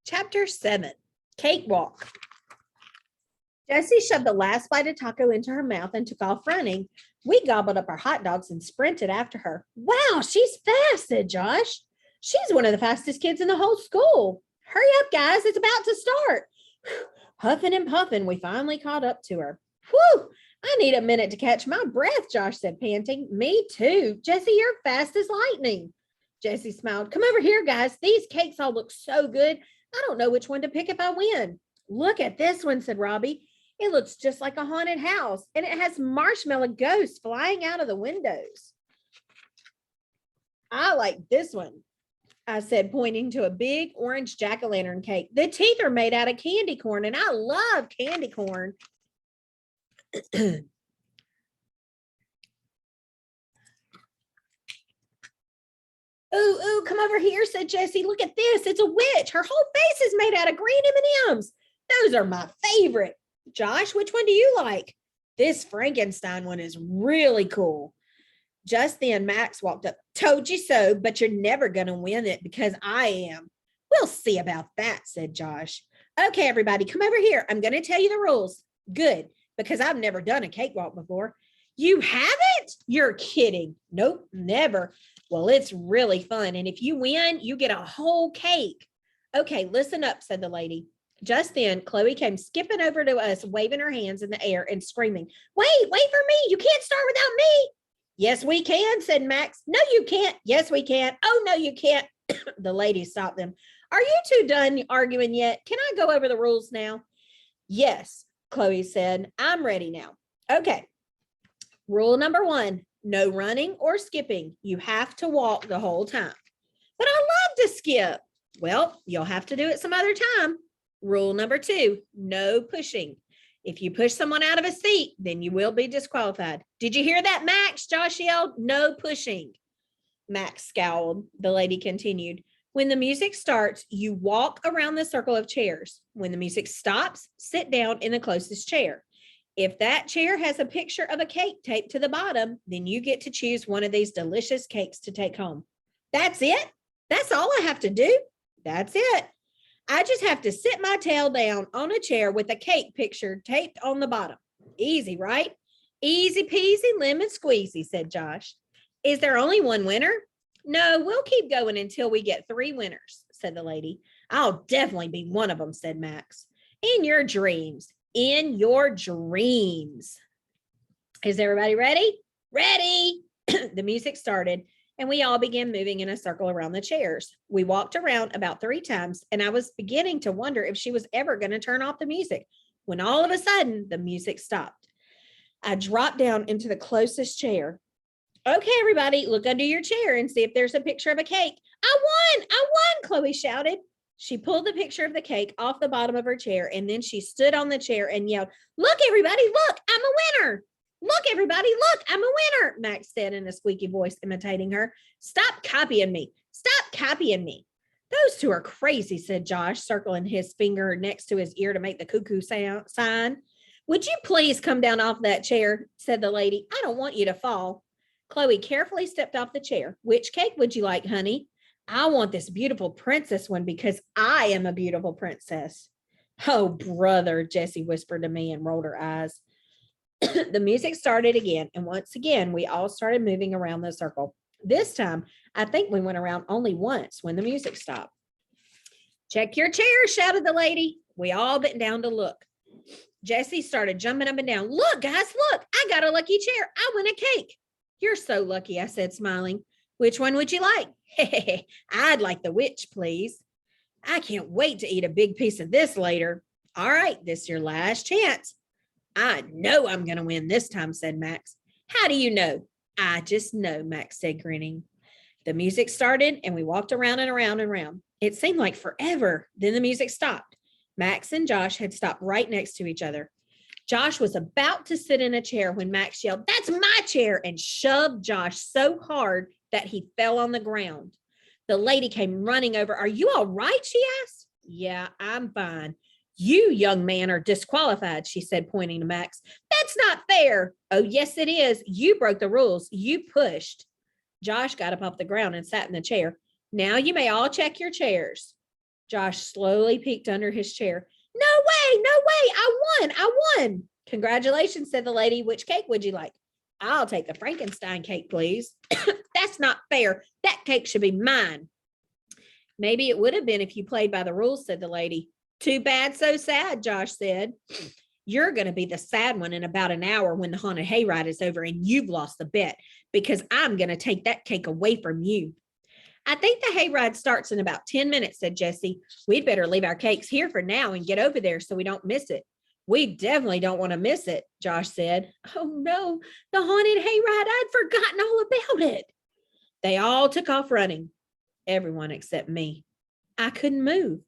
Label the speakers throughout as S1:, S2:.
S1: Chapter 7, Cakewalk. Jessie shoved the last bite of taco into her mouth and took off running. We gobbled up our hot dogs and sprinted after her. Wow, she's fast, said Josh. She's one of the fastest kids in the whole school. Hurry up, guys, it's about to start. Huffing and puffing, we finally caught up to her. Whew, I need a minute to catch my breath, Josh said, panting. Me too. Jessie, you're fast as lightning. Jessie smiled. Come over here, guys. These cakes all look so good. I don't know which one to pick if I win. Look at this one, said Robbie. It looks just like a haunted house, and it has marshmallow ghosts flying out of the windows. I like this one, I said, pointing to a big orange jack-o'-lantern cake. The teeth are made out of candy corn, and I love candy corn. Ooh, come over here, said Jessie. Look at this. It's a witch. Her whole face is made out of green M&Ms. Those are my favorite. Josh, which one do you like? This Frankenstein one is really cool. Just then, Max walked up. Told you so, but you're never going to win it because I am. We'll see about that, said Josh. Okay, everybody, come over here. I'm going to tell you the rules. Good, because I've never done a cakewalk before. You haven't? You're kidding. Nope, never. Well, it's really fun. And if you win, you get a whole cake. Okay, listen up, said the lady. Just then, Chloe came skipping over to us, waving her hands in the air and screaming, wait for me. You can't start without me. Yes, we can, said Max. No, you can't. Yes, we can. Oh, no, you can't. The lady stopped them. Are you two done arguing yet? Can I go over the rules now? Yes, Chloe said. I'm ready now. Okay. Rule number 1, no running or skipping. You have to walk the whole time. But I love to skip. Well, you'll have to do it some other time. Rule number 2, no pushing. If you push someone out of a seat, then you will be disqualified. Did you hear that, Max? Josh yelled. No pushing. Max scowled. The lady continued. When the music starts, you walk around the circle of chairs. When the music stops, sit down in the closest chair. If that chair has a picture of a cake taped to the bottom, then you get to choose one of these delicious cakes to take home. That's it? That's all I have to do? That's it. I just have to sit my tail down on a chair with a cake picture taped on the bottom. Easy, right? Easy peasy, lemon squeezy, said Josh. Is there only one winner? No, we'll keep going until we get 3 winners, said the lady. I'll definitely be one of them, said Max. In your dreams. In your dreams. Is everybody ready? Ready. The music started, and we all began moving in a circle around the chairs. We walked around about 3 times, and I was beginning to wonder if she was ever going to turn off the music, when all of a sudden, the music stopped. I dropped down into the closest chair. Okay, everybody, look under your chair and see if there's a picture of a cake. I won, Chloe shouted. She pulled the picture of the cake off the bottom of her chair, and then she stood on the chair and yelled, look, everybody, look, I'm a winner. Look, everybody, look, I'm a winner, Max said in a squeaky voice, imitating her. Stop copying me. Stop copying me. Those two are crazy, said Josh, circling his finger next to his ear to make the cuckoo sign. Would you please come down off that chair, said the lady. I don't want you to fall. Chloe carefully stepped off the chair. Which cake would you like, honey? I want this beautiful princess one because I am a beautiful princess. Oh, brother, Jessie whispered to me and rolled her eyes. The music started again, and once again, we all started moving around the circle. This time, I think we went around only once when the music stopped. Check your chair, shouted the lady. We all bent down to look. Jessie started jumping up and down. Look, guys, look, I got a lucky chair. I win a cake. You're so lucky, I said, smiling. Which one would you like? I'd like the witch, please. I can't wait to eat a big piece of this later. All right, this is your last chance. I know I'm going to win this time, said Max. How do you know? I just know, Max said, grinning. The music started, and we walked around and around and around. It seemed like forever. Then the music stopped. Max and Josh had stopped right next to each other. Josh was about to sit in a chair when Max yelled, that's my chair, and shoved Josh so hard that he fell on the ground. The lady came running over. Are you all right? She asked. Yeah, I'm fine. You, young man, are disqualified, she said, pointing to Max. That's not fair. Oh, yes, it is. You broke the rules. You pushed. Josh got up off the ground and sat in the chair. Now you may all check your chairs. Josh slowly peeked under his chair. No way, no way. I won. Congratulations, said the lady. Which cake would you like? I'll take the Frankenstein cake, please. That's not fair. That cake should be mine. Maybe it would have been if you played by the rules, said the lady. Too bad, so sad, Josh said. You're going to be the sad one in about an hour when the haunted hayride is over and you've lost the bet because I'm going to take that cake away from you. I think the hayride starts in about 10 minutes, said Jessie. We'd better leave our cakes here for now and get over there so we don't miss it. We definitely don't want to miss it, Josh said. Oh no, the haunted hayride, I'd forgotten all about it. They all took off running, everyone except me. I couldn't move.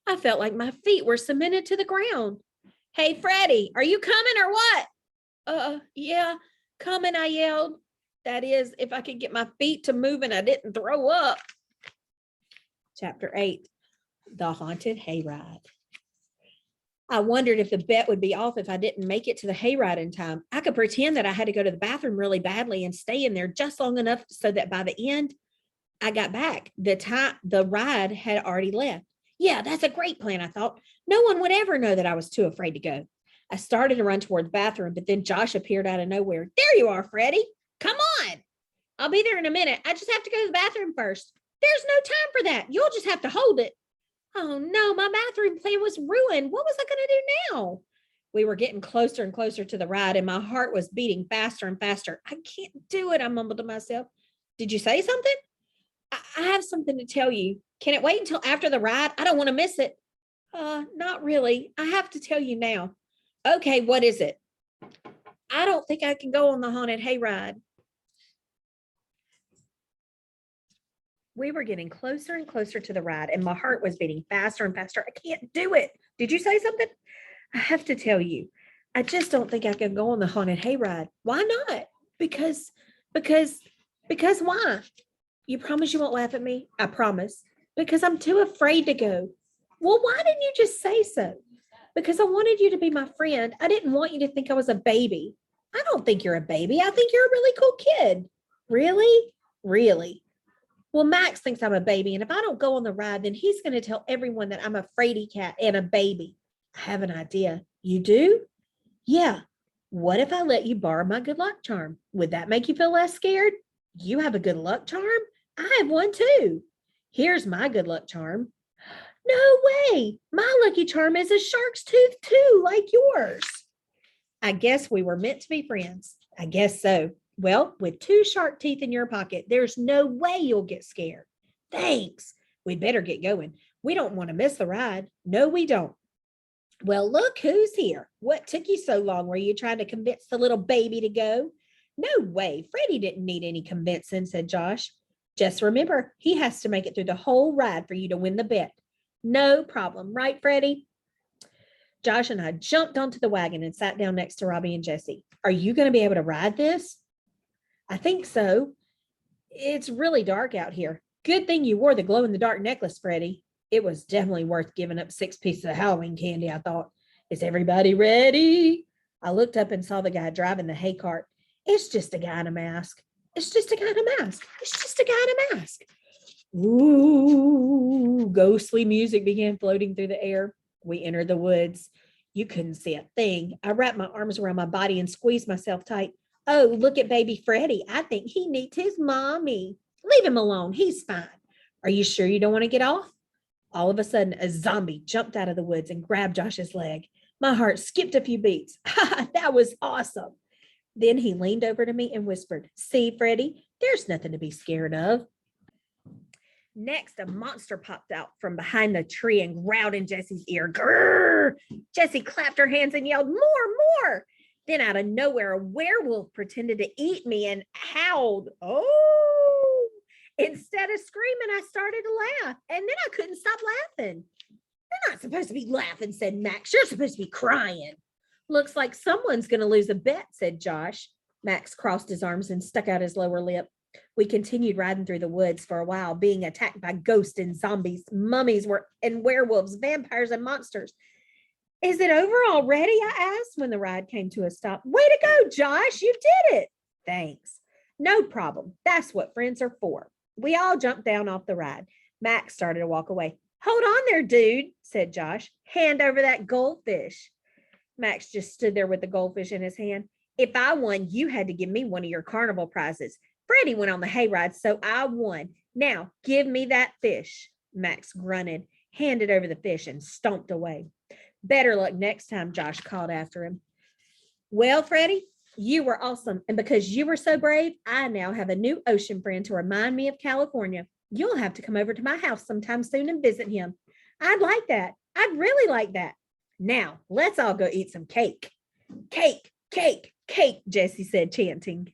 S1: I felt like my feet were cemented to the ground. Hey, Freddie, are you coming or what? Yeah, coming, I yelled. That is, if I could get my feet to move and I didn't throw up. Chapter 8, The Haunted Hayride. I wondered if the bet would be off if I didn't make it to the hayride in time. I could pretend that I had to go to the bathroom really badly and stay in there just long enough so that by the end I got back, the ride had already left. Yeah, that's a great plan, I thought. No one would ever know that I was too afraid to go. I started to run toward the bathroom, but then Josh appeared out of nowhere. There you are, Freddie. Come on. I'll be there in a minute. I just have to go to the bathroom first. There's no time for that. You'll just have to hold it. Oh no, my bathroom plan was ruined. What was I going to do now? We were getting closer and closer to the ride, and my heart was beating faster and faster. I can't do it, I mumbled to myself. Did you say something? I have something to tell you. Can it wait until after the ride? I don't want to miss it. Not really. I have to tell you now. Okay, what is it? I don't think I can go on the haunted hayride. We were getting closer and closer to the ride, and my heart was beating faster and faster. I can't do it. Did you say something? I have to tell you. I just don't think I can go on the haunted hayride. Why not? Because why? You promise you won't laugh at me? I promise. Because I'm too afraid to go. Well, why didn't you just say so? Because I wanted you to be my friend. I didn't want you to think I was a baby. I don't think you're a baby. I think you're a really cool kid. Really? Really? Well, Max thinks I'm a baby, and if I don't go on the ride, then he's going to tell everyone that I'm a fraidy cat and a baby. I have an idea. You do? Yeah. What if I let you borrow my good luck charm? Would that make you feel less scared? You have a good luck charm? I have one too. Here's my good luck charm. No way. My lucky charm is a shark's tooth too, like yours. I guess we were meant to be friends. I guess so. Well, with 2 shark teeth in your pocket, there's no way you'll get scared. Thanks. We'd better get going. We don't want to miss the ride. No, we don't. Well, look who's here. What took you so long? Were you trying to convince the little baby to go? No way. Freddie didn't need any convincing, said Josh. Just remember, he has to make it through the whole ride for you to win the bet. No problem. Right, Freddie? Josh and I jumped onto the wagon and sat down next to Robbie and Jessie. Are you going to be able to ride this? I think so. It's really dark out here. Good thing you wore the glow-in-the-dark necklace, Freddie. It was definitely worth giving up 6 pieces of Halloween candy, I thought. Is everybody ready? I looked up and saw the guy driving the hay cart. It's just a guy in a mask. It's just a guy in a mask. It's just a guy in a mask. Ooh, ghostly music began floating through the air. We entered the woods. You couldn't see a thing. I wrapped my arms around my body and squeezed myself tight. Oh, look at baby Freddie. I think he needs his mommy. Leave him alone. He's fine. Are you sure you don't want to get off? All of a sudden, a zombie jumped out of the woods and grabbed Josh's leg. My heart skipped a few beats. That was awesome. Then he leaned over to me and whispered, see, Freddie, there's nothing to be scared of. Next, a monster popped out from behind the tree and growled in Jessie's ear. Grrr! Jessie clapped her hands and yelled, more. Then out of nowhere, a werewolf pretended to eat me and howled. Oh! Instead of screaming, I started to laugh, and then I couldn't stop laughing. You're not supposed to be laughing, said Max. You're supposed to be crying. Looks like someone's going to lose a bet, said Josh. Max crossed his arms and stuck out his lower lip. We continued riding through the woods for a while, being attacked by ghosts and zombies, mummies and werewolves, vampires and monsters. Is it over already? I asked when the ride came to a stop. Way to go, Josh. You did it. Thanks. No problem. That's what friends are for. We all jumped down off the ride. Max started to walk away. Hold on there, dude, said Josh. Hand over that goldfish. Max just stood there with the goldfish in his hand. If I won, you had to give me one of your carnival prizes. Freddie went on the hayride, so I won. Now give me that fish. Max grunted, handed over the fish, and stomped away. Better luck next time, Josh called after him. Well, Freddie, you were awesome. And because you were so brave, I now have a new ocean friend to remind me of California. You'll have to come over to my house sometime soon and visit him. I'd like that. I'd really like that. Now, let's all go eat some cake. Cake, cake, cake, Jessie said, chanting.